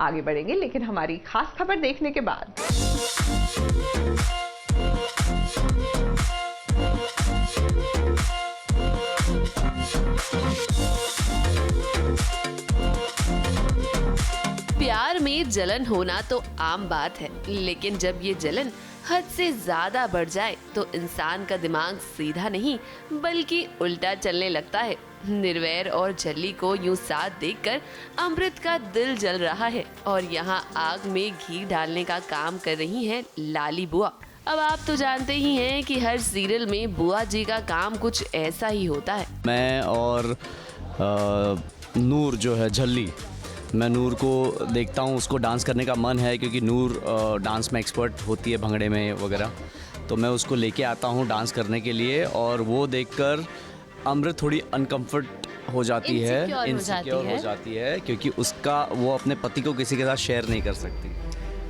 आगे बढ़ेंगे, लेकिन हमारी खास खबर देखने के बाद। प्यार में जलन होना तो आम बात है, लेकिन जब ये जलन हद से ज्यादा बढ़ जाए तो इंसान का दिमाग सीधा नहीं बल्कि उल्टा चलने लगता है। निर्वैर और झल्ली को यूं साथ देखकर अमृत का दिल जल रहा है और यहाँ आग में घी डालने का काम कर रही हैं लाली बुआ। अब आप तो जानते ही हैं कि हर सीरियल में बुआ जी का काम कुछ ऐसा ही होता है। मैं और नूर जो है झल्ली, मैं नूर को देखता हूँ, उसको डांस करने का मन है क्योंकि नूर डांस में एक्सपर्ट होती है, भंगड़े में वगैरह। तो मैं उसको लेके आता हूँ डांस करने के लिए और वो देखकर अमृत थोड़ी अनकम्फर्ट हो जाती है, इनसिक्योर हो जाती है क्योंकि उसका वो अपने पति को किसी के साथ शेयर नहीं कर सकती।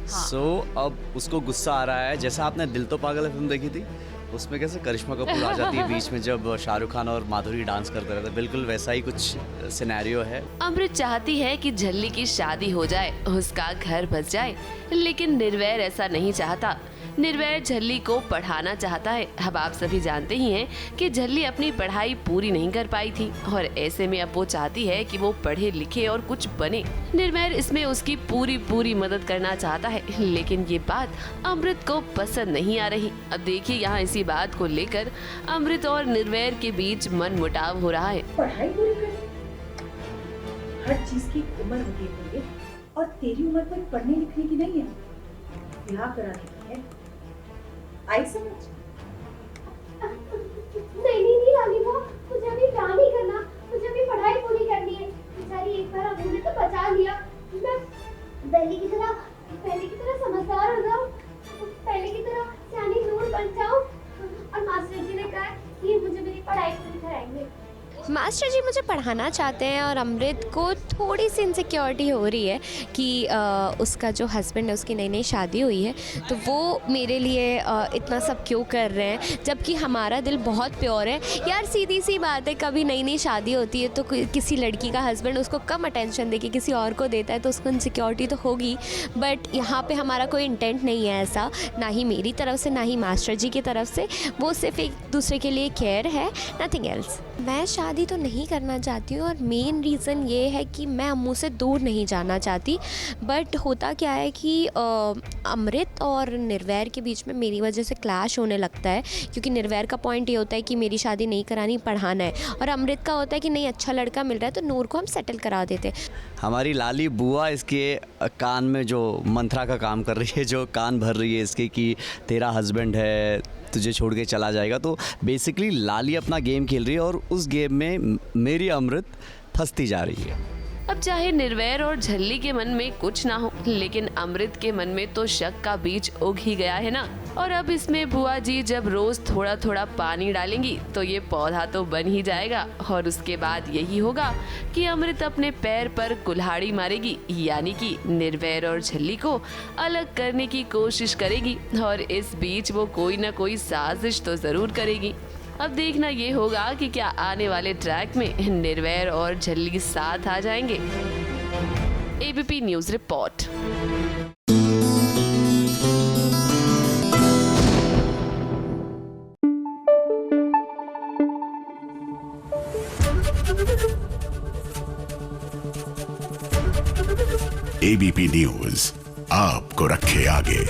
सो अब उसको गुस्सा आ रहा है। जैसा आपने दिल तो पागल है फिल्म देखी थी, उसमें कैसे करिश्मा कपूर आ जाती है बीच में जब शाहरुख खान और माधुरी डांस करते रहते, बिल्कुल वैसा ही कुछ सिनेरियो है। अमृत चाहती है कि झल्ली की शादी हो जाए, उसका घर बस जाए, लेकिन निर्वैर ऐसा नहीं चाहता। निर्वैर झल्ली को पढ़ाना चाहता है। अब आप सभी जानते ही हैं कि झल्ली अपनी पढ़ाई पूरी नहीं कर पाई थी और ऐसे में अब वो चाहती है कि वो पढ़े लिखे और कुछ बने। निर्वैर इसमें उसकी पूरी मदद करना चाहता है, लेकिन ये बात अमृत को पसंद नहीं आ रही। अब देखिए यहाँ इसी बात को लेकर अमृत और निर्वैर के बीच मनमुटाव हो रहा है। पढ़ाई पूरी करनी, हर चीज की उम्र होती है और तेरी उम्र कोई पढ़ने लिखने की नहीं है, ब्याह कराने की है। आई समझ? नहीं रानी माँ, मुझे अभी ब्याह नहीं करना, मुझे अभी पढ़ाई पूरी करनी है। बेचारी एक बार अबू ने तो बचा लिया, मैं पहले की तरह समझदार हो जाऊं, पहले की तरह सियानी नूर बन जाऊं। और मास्टर जी ने कहा कि मुझे मेरी पढ़ाई पूरी कराएंगे। मास्टर जी मुझे पढ़ाना चाहते हैं और अमृत को थोड़ी सी इनसिक्योरिटी हो रही है कि उसका जो हस्बैंड है उसकी नई शादी हुई है, तो वो मेरे लिए इतना सब क्यों कर रहे हैं, जबकि हमारा दिल बहुत प्योर है। यार सीधी सी बात है, कभी नई शादी होती है तो किसी लड़की का हस्बैंड उसको कम अटेंशन देके किसी और को देता है तो उसको इनसिक्योरिटी तो होगी, बट यहाँ पे हमारा कोई इंटेंट नहीं है ऐसा, ना ही मेरी तरफ से ना ही मास्टर जी की तरफ से। वो सिर्फ एक दूसरे के लिए केयर है, नथिंग एल्स। मैं शादी तो नहीं करना चाहती हूँ और मेन रीज़न ये है कि मैं अम्मू से दूर नहीं जाना चाहती, बट होता क्या है कि अमृत और निर्वैर के बीच में मेरी वजह से क्लैश होने लगता है, क्योंकि निर्वैर का पॉइंट ये होता है कि मेरी शादी नहीं करानी, पढ़ाना है, और अमृत का होता है कि नहीं अच्छा लड़का मिल रहा है तो नूर को हम सेटल करा देते। हमारी लाली बुआ इसके कान में जो मंत्रा का काम कर रही है, जो कान भर रही है इसके कि तेरा हस्बैंड है, तुझे छोड़ के चला जाएगा। तो बेसिकली लाली अपना गेम खेल रही है और उस गेम में मेरी अमृत फंसती जा रही है। अब चाहे निर्वैर और झल्ली के मन में कुछ ना हो, लेकिन अमृत के मन में तो शक का बीज उग ही गया है ना। और अब इसमें बुआ जी जब रोज थोड़ा पानी डालेंगी तो ये पौधा तो बन ही जाएगा, और उसके बाद यही होगा कि अमृत अपने पैर पर कुल्हाड़ी मारेगी, यानी कि निर्वैर और झल्ली को अलग करने की कोशिश करेगी, और इस बीच वो कोई ना कोई साजिश तो जरूर करेगी। अब देखना ये होगा कि क्या आने वाले ट्रैक में निर्वैर और झल्ली साथ आ जाएंगे। ABP news report. ABP news आपको रखे आगे।